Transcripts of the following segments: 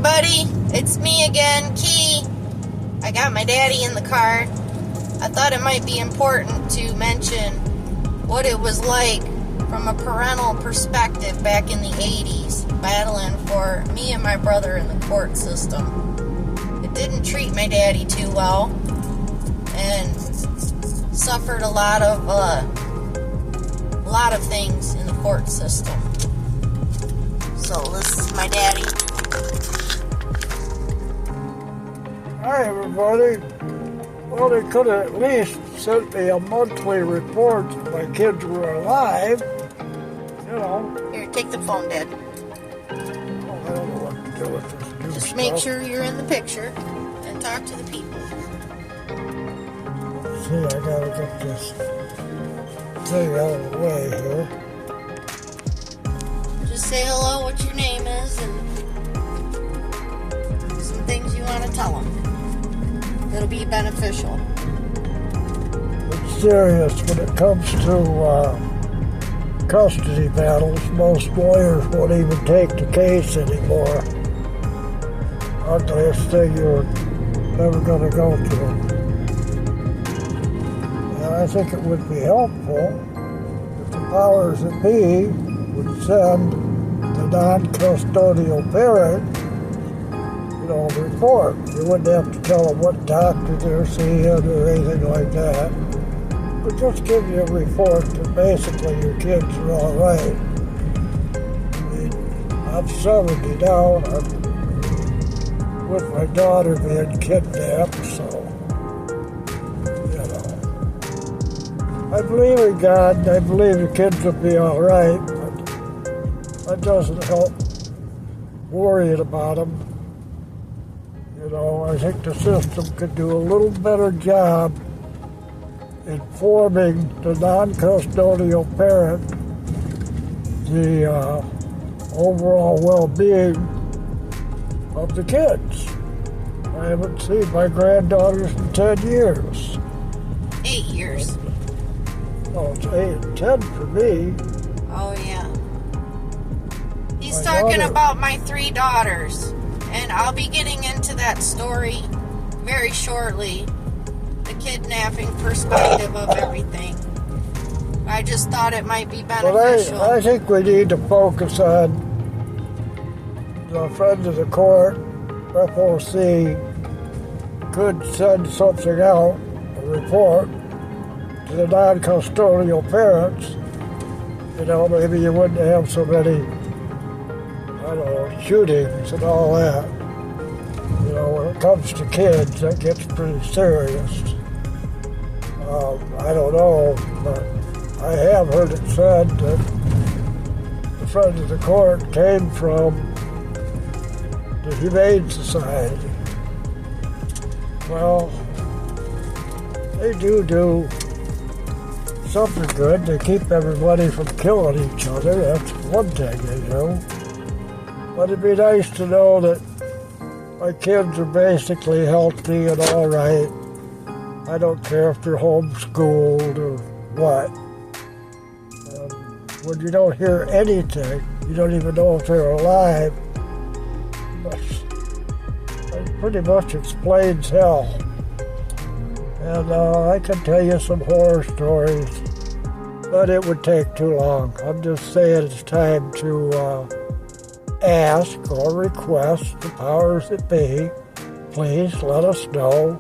everybody, it's me again, Key. I got my daddy in the car. I thought it might be important to mention what it was like from a parental perspective back in the 80s, battling for me and my brother in the court system. It didn't treat my daddy too well, and suffered a lot of things in the court system. So this is my daddy. Hi everybody. Well, they could have at least sent me a monthly report if my kids were alive. You know. Here, take the phone, Dad. Oh, I don't know what to do with this new Just stuff. make sure you're in the picture and talk to the people. See, I gotta get this thing out of the way here. Just say hello, what your name is, and some things you want to tell them. It'll be beneficial. It's serious when it comes to custody battles. Most lawyers won't even take the case anymore. Ugliest thing you're ever going to go through. And I think it would be helpful if the powers that be would send the non-custodial parent, the report. You wouldn't have to tell them what doctor they're seeing or anything like that. But just give you a report that basically your kids are all right. I mean, I'm 70 now, and I'm with my daughter being kidnapped, so, I believe in God, and I believe the kids will be all right, but that doesn't help worrying about them. I think the system could do a little better job informing the non-custodial parent the overall well-being of the kids. I haven't seen my granddaughters in 10 years. 8 years. Oh, it's 8 and 10 for me. Oh, yeah. He's My talking daughter. about my 3 daughters. And I'll be getting into that story very shortly. The kidnapping perspective of everything. I just thought it might be beneficial. But I think we need to focus on the friends of the court. FOC could send something out, a report, to the non-custodial parents. Maybe you wouldn't have so many shootings and all that. When it comes to kids, that gets pretty serious. I don't know, but I have heard it said that the friends of the court came from the Humane Society. Well, they do something good. They keep everybody from killing each other. That's one thing they do. But it'd be nice to know that my kids are basically healthy and all right. I don't care if they're homeschooled or what. When you don't hear anything, you don't even know if they're alive. That pretty much explains hell. And I can tell you some horror stories, but it would take too long. I'm just saying it's time to ask or request the powers that be, please let us know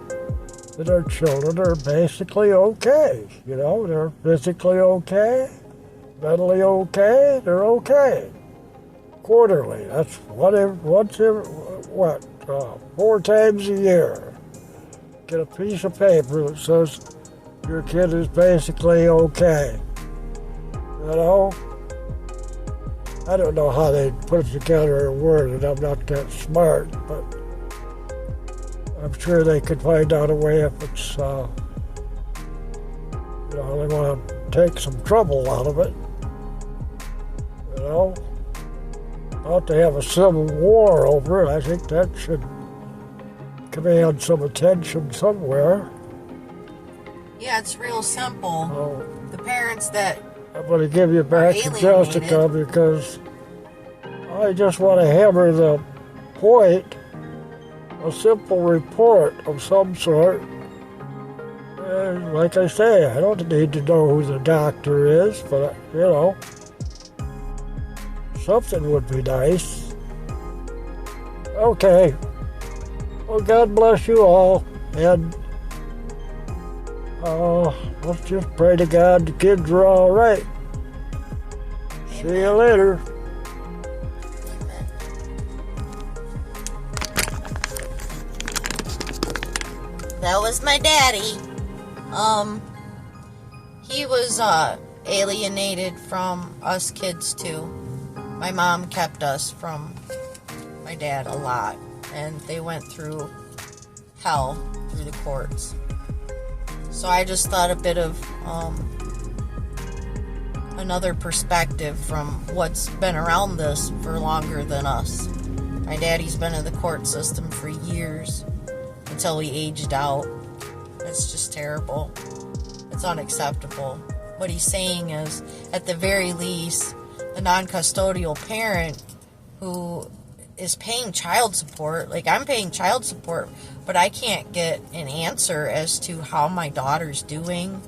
that our children are basically okay. They're physically okay, mentally okay, they're okay. Quarterly, that's 4 times a year. Get a piece of paper that says your kid is basically okay. I don't know how they put together a word, and I'm not that smart, but I'm sure they could find out a way if it's, they want to take some trouble out of it. Not to have a civil war over it. I think that should command some attention somewhere. Yeah, it's real simple. The parents that I'm going to give you back to Jessica because I just want to hammer the point, a simple report of some sort. Like I say, I don't need to know who the doctor is, but, something would be nice. Okay. Well, God bless you all, and let's just pray to God the kids are all right. See you later. That was my daddy. He was alienated from us kids too. My mom kept us from my dad a lot, and they went through hell through the courts. So I just thought a bit of another perspective from what's been around this for longer than us. My daddy's been in the court system for years until he aged out. It's just terrible. It's unacceptable. What he's saying is, at the very least, a non-custodial parent who is paying child support, like I'm paying child support, but I can't get an answer as to how my daughter's doing.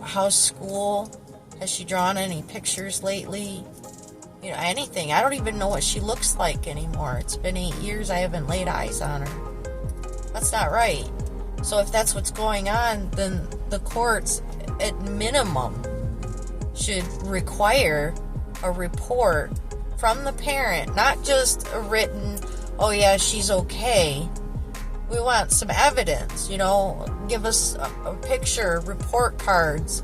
How's school? Has she drawn any pictures lately? Anything. I don't even know what she looks like anymore. It's been 8 years I haven't laid eyes on her. That's not right. So if that's what's going on, then the courts, at minimum, should require a report from the parent, not just a written, oh yeah, she's okay. We want some evidence, give us a picture, report cards,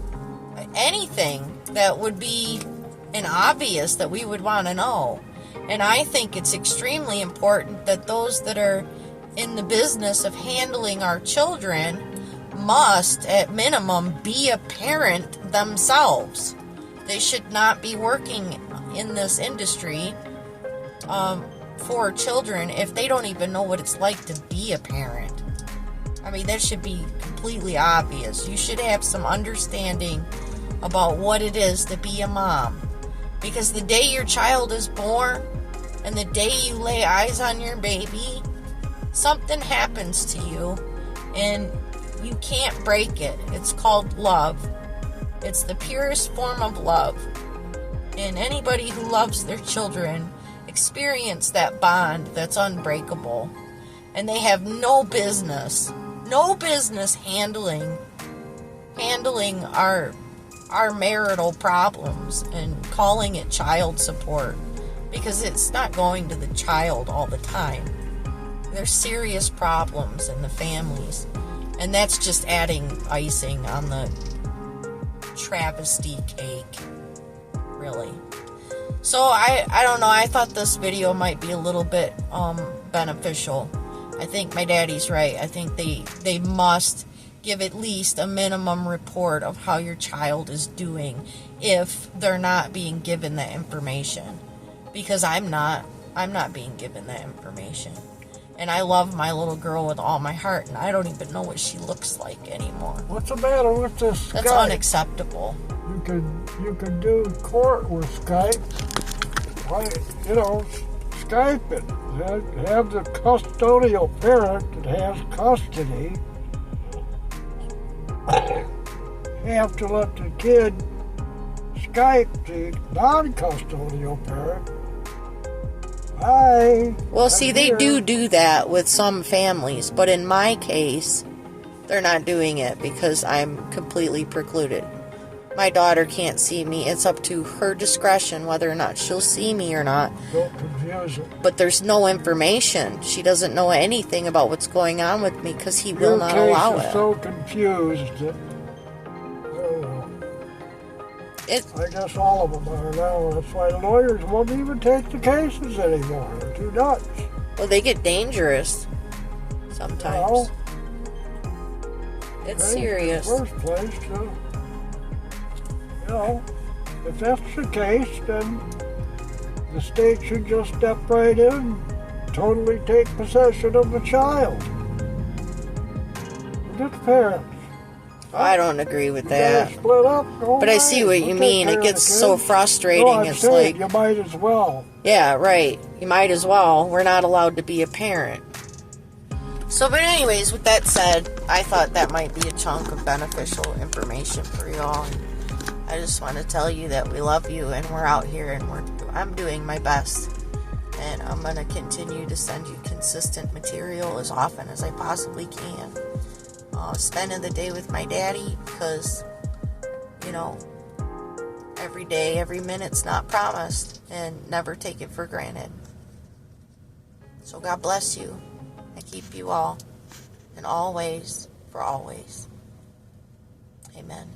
anything that would be an obvious that we would want to know. And I think it's extremely important that those that are in the business of handling our children must, at minimum, be a parent themselves. They should not be working in this industry for children if they don't even know what it's like to be a parent. I mean, that should be completely obvious. You should have some understanding about what it is to be a mom. Because the day your child is born and the day you lay eyes on your baby, something happens to you and you can't break it. It's called love. It's the purest form of love. And anybody who loves their children experience that bond that's unbreakable. And they have no business handling our marital problems and calling it child support, because it's not going to the child all the time. There's serious problems in the families, and that's just adding icing on the travesty cake, really. So I don't know, I thought this video might be a little bit beneficial. I think my daddy's right. I think they must give at least a minimum report of how your child is doing if they're not being given that information. Because I'm not being given that information. And I love my little girl with all my heart, and I don't even know what she looks like anymore. What's the matter with this That's Skype? Unacceptable. You can do court with Skype. Why, Skype it. Have the custodial parent that has custody have to let the kid Skype the non-custodial parent. Well, see, they do that with some families, but in my case, they're not doing it because I'm completely precluded. My daughter can't see me. It's up to her discretion whether or not she'll see me or not. Don't confuse it. But there's no information. She doesn't know anything about what's going on with me because he will not allow it. Your case is so confused that, I guess all of them are now. That's why lawyers won't even take the cases anymore. They're too nuts. Well, they get dangerous sometimes. It's serious. In the first place, if that's the case, then the state should just step right in and totally take possession of the child. Forget the parents. I don't agree with You gotta that. split up. Go But I away. see what you We'll mean. take It care gets of the so kids. frustrating. No, I'm It's saying like, you might as well. yeah, right. You might as well. We're not allowed to be a parent. So, but anyways, with that said, I thought that might be a chunk of beneficial information for y'all. And I just want to tell you that we love you and we're out here and I'm doing my best. And I'm going to continue to send you consistent material as often as I possibly can. Spending the day with my daddy because, you know, every day, every minute's not promised, and never take it for granted. So God bless you and keep you all in all ways for always. Amen.